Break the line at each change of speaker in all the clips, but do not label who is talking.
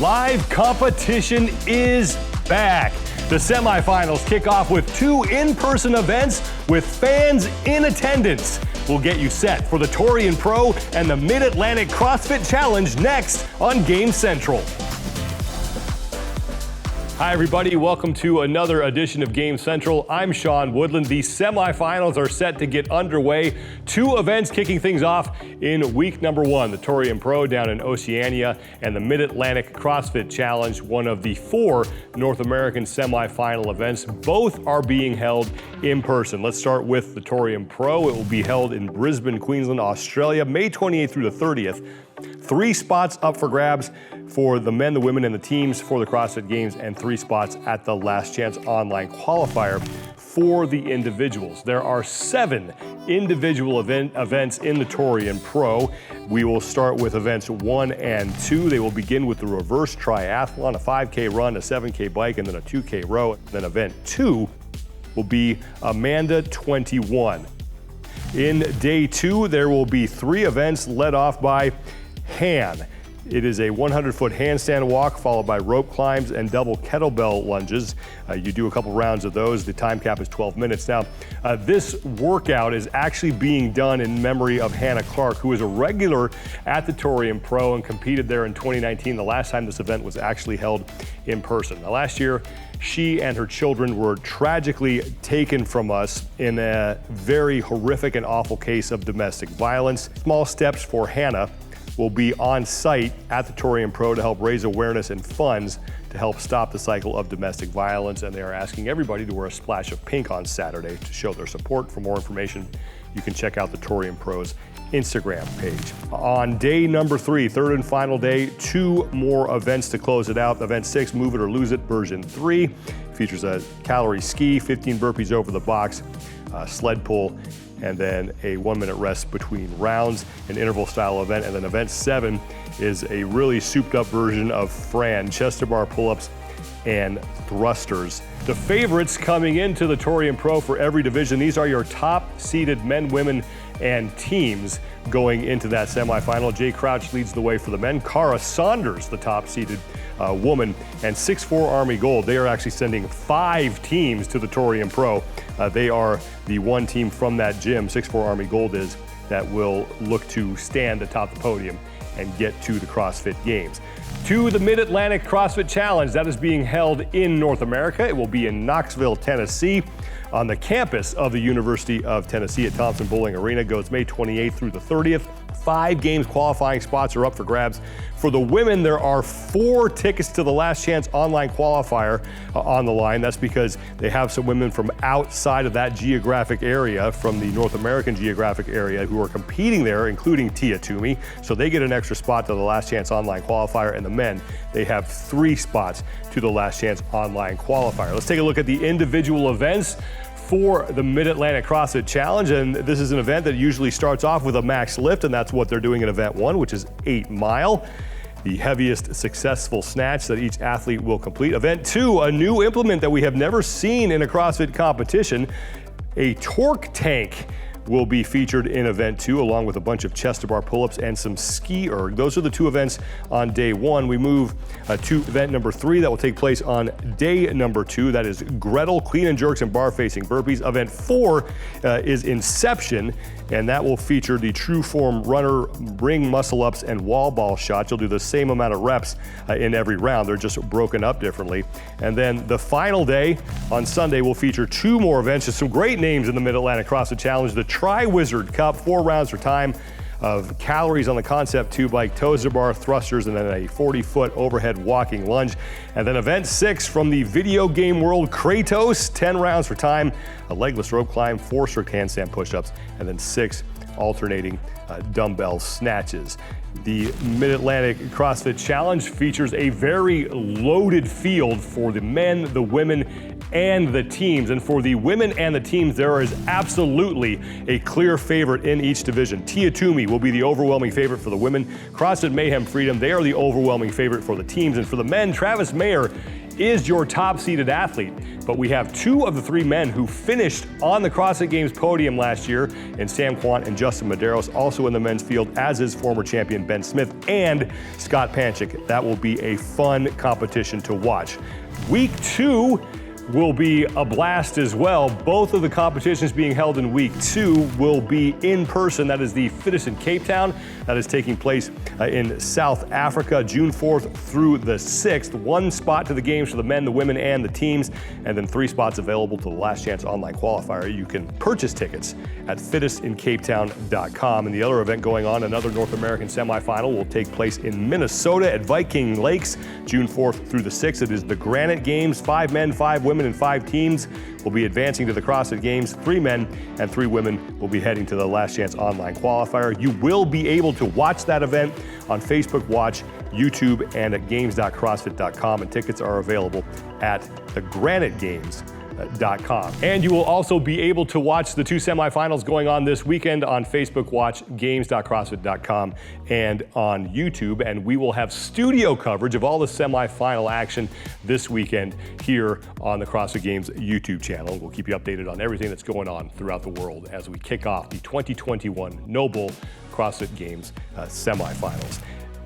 Live competition is back. The semifinals kick off with 2 in-person events with fans in attendance. We'll get you set for the Torian Pro and the Mid-Atlantic CrossFit Challenge next on Game Central. Hi everybody, welcome to another edition of Game Central. I'm Sean Woodland. The semifinals are set to get underway. 2 events kicking things off in week number 1, the Torian Pro down in Oceania and the Mid-Atlantic CrossFit Challenge, one of the 4 North American semifinal events. Both are being held in person. Let's start with the Torian Pro. It will be held in Brisbane, Queensland, Australia, May 28th through the 30th. 3 spots up for grabs for the men, the women, and the teams for the CrossFit Games, and 3 spots at the Last Chance Online qualifier for the individuals. There are 7 individual events in the Torian Pro. We will start with events 1 and 2. They will begin with the reverse triathlon, a 5K run, a 7K bike, and then a 2K row. Then event 2 will be Amanda 21. In day 2, there will be 3 events led off by Han. It is a 100-foot handstand walk followed by rope climbs and double kettlebell lunges. You do a couple rounds of those. The time cap is 12 minutes. Now, this workout is actually being done in memory of Hannah Clarke, who is a regular at the Torian Pro and competed there in 2019, the last time this event was actually held in person. Now, last year, she and her children were tragically taken from us in a very horrific and awful case of domestic violence. Small Steps for Hannah will be on site at the Torian Pro to help raise awareness and funds to help stop the cycle of domestic violence. And they are asking everybody to wear a splash of pink on Saturday to show their support. For more information, you can check out the Torian Pro's Instagram page. On day number 3, third and final day, 2 more events to close it out. Event 6, Move It or Lose It, version 3, features a calorie ski, 15 burpees over the box, sled pull, and then a 1-minute rest between rounds, an interval style event. And then event 7 is a really souped up version of Fran, chest to bar pull-ups and thrusters. The favorites coming into the Torian Pro for every division, these are your top seeded men, women, and teams going into that semifinal. Jay Crouch leads the way for the men. Cara Saunders, the top seeded woman, and 6'4" Army Gold. They are actually sending 5 teams to the Torian Pro. They are the one team from that gym, 6'4" Army Gold is, that will look to stand atop the podium and get to the CrossFit Games. To the Mid-Atlantic CrossFit Challenge, that is being held in North America. It will be in Knoxville, Tennessee, on the campus of the University of Tennessee at Thompson Bowling Arena. Goes May 28th through the 30th. 5 games qualifying spots are up for grabs. For the women, there are 4 tickets to the Last Chance Online qualifier on the line. That's because they have some women from outside of that geographic area, from the North American geographic area, who are competing there, including Tia Toomey. So they get an extra spot to the Last Chance Online qualifier. And the men, they have 3 spots to the Last Chance Online qualifier. Let's take a look at the individual events for the Mid-Atlantic CrossFit Challenge. And this is an event that usually starts off with a max lift, and that's what they're doing in event 1, which is 8 mile. The heaviest successful snatch that each athlete will complete. Event 2, a new implement that we have never seen in a CrossFit competition, a torque tank will be featured in event 2, along with a bunch of chest to bar pull-ups and some ski erg. Those are the 2 events on day 1. We move to event number 3 that will take place on day number 2. That is Gretel, clean and jerks and bar facing burpees. Event 4 is Inception, and that will feature the true form runner, ring muscle ups, and wall ball shots. You'll do the same amount of reps in every round. They're just broken up differently. And then the final day on Sunday will feature 2 more events. Just some great names in the Mid-Atlantic CrossFit Challenge. The Tri-Wizard Cup, 4 rounds for time of calories on the Concept 2 bike, toes to bar thrusters, and then a 40-foot overhead walking lunge. And then event 6 from the video game world, Kratos, 10 rounds for time, a legless rope climb, 4 strict handstand push-ups, and then 6 alternating dumbbell snatches. The Mid-Atlantic CrossFit Challenge features a very loaded field for the men, the women, and the teams. And for the women and the teams, there is absolutely a clear favorite in each division. Tia Toomey will be the overwhelming favorite for the women. CrossFit Mayhem Freedom, they are the overwhelming favorite for the teams. And for the men, Travis Mayer is your top-seeded athlete. But we have 2 of the 3 men who finished on the CrossFit Games podium last year, in Sam Quant and Justin Medeiros, also in the men's field, as is former champion Ben Smith and Scott Panchik. That will be a fun competition to watch. Week 2 will be a blast as well. Both of the competitions being held in week 2 will be in person. That is the Fittest in Cape Town. That is taking place in South Africa, June 4th through the 6th. 1 spot to the games for the men, the women, and the teams, and then 3 spots available to the Last Chance Online Qualifier. You can purchase tickets at fittestincapetown.com. And the other event going on, another North American semifinal, will take place in Minnesota at Viking Lakes, June 4th through the 6th. It is the Granite Games. 5 men, 5 women, and 5 teams will be advancing to the CrossFit Games. 3 men and 3 women will be heading to the Last Chance Online Qualifier. You will be able to watch that event on Facebook Watch, YouTube, and at games.crossfit.com, and tickets are available at the Granite Games. And you will also be able to watch the 2 semifinals going on this weekend on Facebook Watch, games.crossfit.com, and on YouTube. And we will have studio coverage of all the semifinal action this weekend here on the CrossFit Games YouTube channel. We'll keep you updated on everything that's going on throughout the world as we kick off the 2021 Noble CrossFit Games semifinals.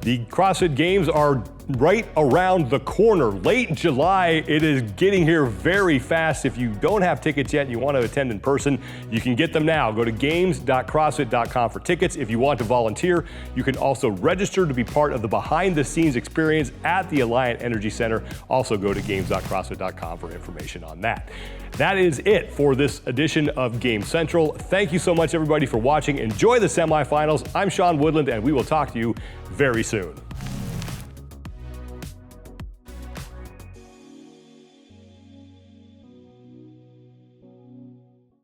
The CrossFit Games are right around the corner. Late July, it is getting here very fast. If you don't have tickets yet and you want to attend in person, you can get them now. Go to games.crossfit.com for tickets. If you want to volunteer, you can also register to be part of the behind-the-scenes experience at the Alliant Energy Center. Also go to games.crossfit.com for information on that. That is it for this edition of Game Central. Thank you so much, everybody, for watching. Enjoy the semifinals. I'm Sean Woodland, and we will talk to you very soon.